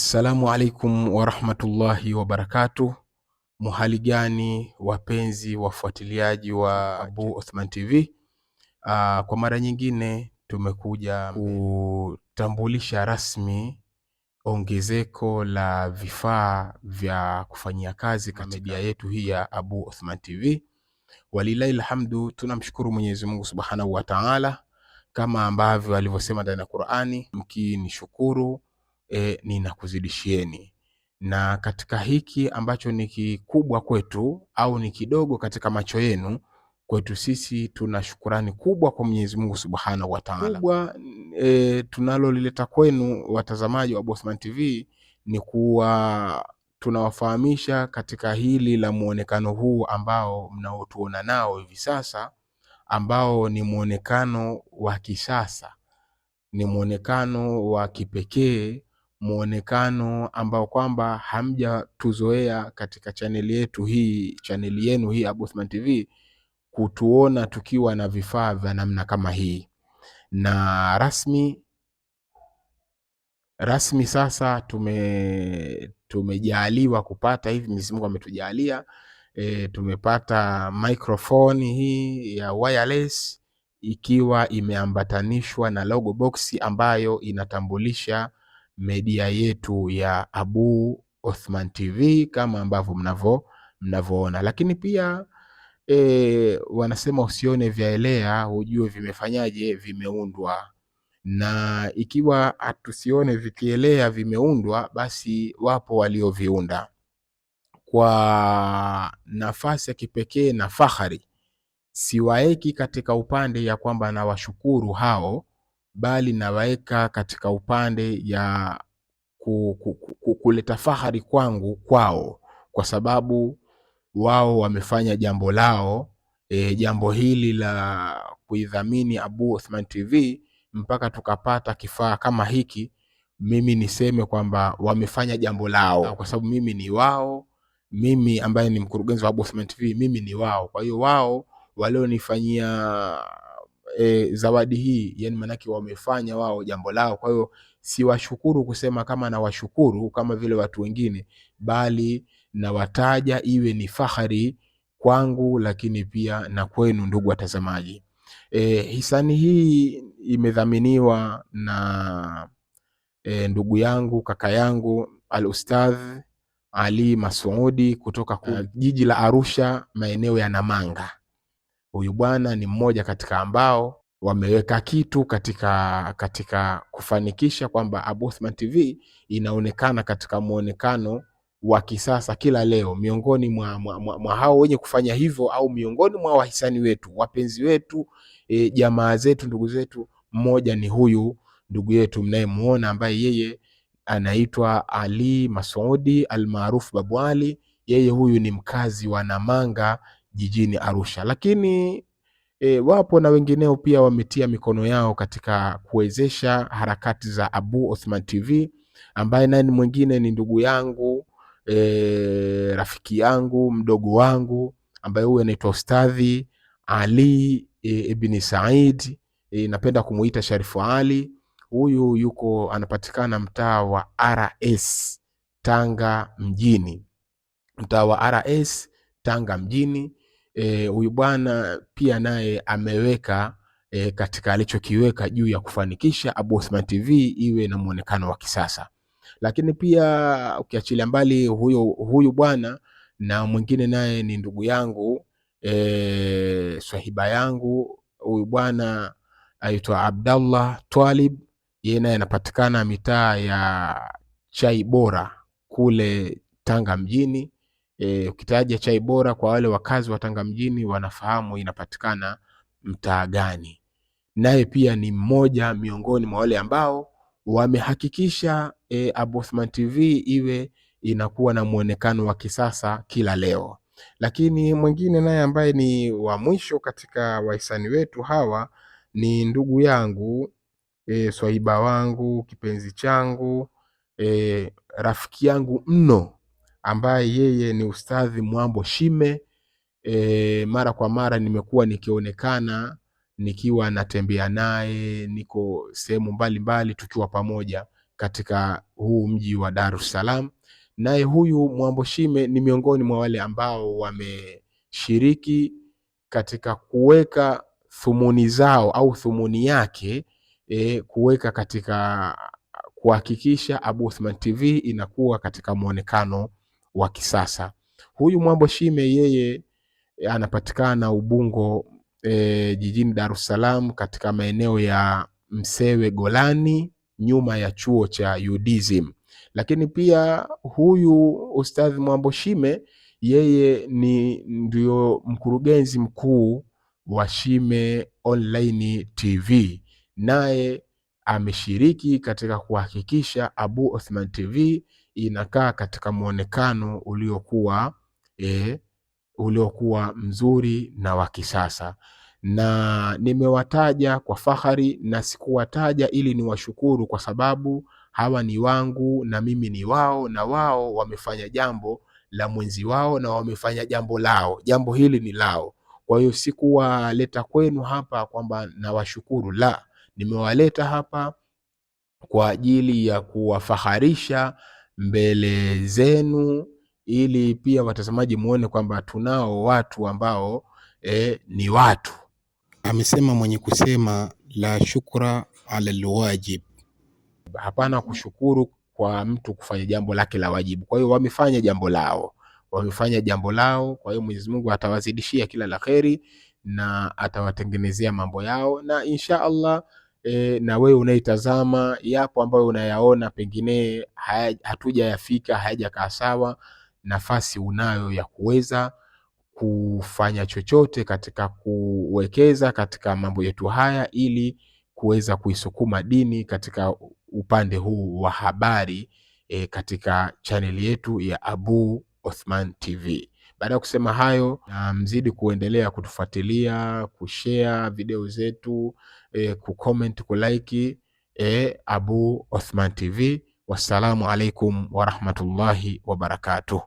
Assalamu alaikum warahmatullahi wabarakatuh. Muhali gani wapenzi wafuatiliaji wa Abu Othman TV. Kwa mara nyingine tumekuja kutambulisha rasmi ongezeko la vifaa vya kufanyia kazi katika media yetu hii ya Abu Othman TV. Walilahi alhamdu, tunamshukuru Mwenyezi Mungu Subhanahu wa Ta'ala, kama ambavyo alivyosema ndani ya Qur'ani, mkinishukuru ninakuzidishieni. Na katika hiki ambacho ni kikubwa kwetu au ni kidogo katika macho yenu, kwetu sisi tuna shukurani kubwa kwa Mwenyezi Mungu Subhanahu wa Ta'ala. Kubwa tunalolileta kwenu watazamaji wa Abu Othman TV ni kuwa tunawafahamisha katika hili la muonekano huu ambao mnaotuona nao hivi sasa, ambao ni muonekano wa kisasa, ni muonekano wa kipekee, muonekano ambao kwamba hamjatuzoea katika chaneli yetu hii, chaneli yenu hii Abu Othman TV, kutuona tukiwa na vifaa vya namna kama hii. Na rasmi sasa tumejaliwa kupata hivi, Mwenyezi Mungu ametujalia, tumepata microphone hii ya wireless ikiwa imeambatanishwa na logo box ambayo inatambulisha media yetu ya Abu Othman TV kama ambavyo mnavyoona. Lakini pia wanasema usione vyaelea hujue vimefanyaje, vimeundwa. Na ikiwa hatusione vikielea vimeundwa, basi wapo walioviunda. Kwa nafasi ya kipekee na fahari, siwaeki katika upande ya kwamba nawashukuru hao, bali nawaeka katika upande ya kuleta fahari kwangu kwao, kwa sababu wao wamefanya jambo lao, jambo hili la kuidhamini Abu Othman TV mpaka tukapata kifaa kama hiki. Mimi niseme kwamba wamefanya jambo lao, kwa sababu mimi ni wao, mimi ambaye ni mkurugenzi wa Abu Othman TV, mimi ni wao. Kwa hiyo wao walionifanyia zawadi hii, yani manake wamefanya wao jambo lao. Kwa hiyo siwashukuru kusema kama na washukuru kama vile watu wengine, bali na wataja iwe ni fahari kwangu, lakini pia na kwenu ndugu watazamaji. Hisani hii imedhaminiwa na ndugu yangu, kaka yangu Al-Ustadh Ali Masudi kutoka jiji la Arusha, maeneo ya Namanga. Huyu bwana ni mmoja katika ambao wameweka kitu katika kufanikisha kwamba Abu Othman TV inaonekana katika muonekano wa kisasa kila leo. Miongoni mwa hao wenye kufanya hivyo, au miongoni mwa wahisani wetu, wapenzi wetu, jamaa zetu, ndugu zetu, mmoja ni huyu ndugu yetu mnayemuona, ambaye yeye anaitwa Ali Masudi almaarufu Babu Ali. Yeye huyu ni mkazi wa Namanga jijini Arusha. Lakini wapo na wengineo pia wametia mikono yao katika kuwezesha harakati za Abu Othman TV, ambaye naye mwingine ni ndugu yangu, rafiki yangu, mdogo wangu, ambaye huyu anaitwa Ustadhi Ali ibn Said, napenda kumuita Sharifu Ali. Huyu yuko anapatikana mtaa wa RS Tanga mjini, mtaa wa RS Tanga mjini. Huyu bwana pia naye ameweka katika alichokiweka juu ya kufanikisha Abu Othman TV iwe na muonekano wa kisasa. Lakini pia ukiachilia mbali huyu bwana, na mwingine naye ni ndugu yangu, swahiba yangu. Huyu bwana aitwa Abdallah Twalib, yeye naye anapatikana mitaa ya Chai Bora kule Tanga mjini. Ukitaja Chai Bora, kwa wale wakazi wa Tanga mjini wanafahamu inapatikana mtaa gani. Naye pia ni mmoja miongoni mwa wale ambao wamehakikisha Abu Othman TV iwe inakuwa na muonekano wa kisasa kila leo. Lakini mwingine naye ambaye ni wa mwisho katika wahisani wetu hawa ni ndugu yangu, swahiba wangu, kipenzi changu, rafiki yangu mno, ambaye yeye ni Ustadhi Mwambo Shime. Mara kwa mara nimekuwa nikionekana nikiwa natembea naye, niko sehemu mbalimbali tukiwa pamoja. katika huu mji wa Dar es Salaam. Naye huyu Mwambo Shime ni miongoni mwa wale ambao wameshiriki katika kuweka thumuni zao au thumuni yake kuweka katika kuhakikisha Abu Othman TV inakuwa katika muonekano wa kisasa. Huyu Mwambo Shime yeye anapatikana Ubungo jijini Dar es Salaam katika maeneo ya Msewe Golani nyuma ya chuo cha UDSM. Lakini pia huyu Ustadh Mwambo Shime yeye ndio mkurugenzi mkuu wa Shime Online TV, naye ameshiriki katika kuhakikisha Abu Othman TV inakaa katika muonekano uliokuwa mzuri na wa kisasa. Na nimewataja kwa fahari na sikuwataja ili niwashukuru, kwa sababu hawa ni wangu na mimi ni wao, na wao wamefanya jambo la mwenzi wao na wamefanya jambo lao, jambo hili ni lao. Kwa hiyo sikuwaleta kwenu hapa kwamba nawashukuru, la, nimewaleta hapa kwa ajili ya kuwafaharisha mbele zenu, ili pia watazamaji muone kwamba tunao watu ambao ni watu. Amesema mwenye kusema la shukra ala alwajib, hapana kushukuru kwa mtu kufanya jambo lake la wajibu. Kwa hiyo wamefanya jambo lao, kwa hiyo Mwenyezi Mungu atawazidishia kila la kheri na atawatengenezea mambo yao, na insha Allah na wewe unaitazama, yapo ambayo unayaona pengine hatujayafika, hayajakaa sawa, nafasi unayo ya kuweza kufanya chochote katika kuwekeza katika mambo yetu haya, ili kuweza kuisukuma dini katika upande huu wa habari katika chaneli yetu ya Abu Othman TV. Baada ya kusema hayo, mzidi kuendelea kutufuatilia, kushare video zetu, kucomment, kulike Abu Othman TV. Wassalamu alaikum warahmatullahi wabarakatuh.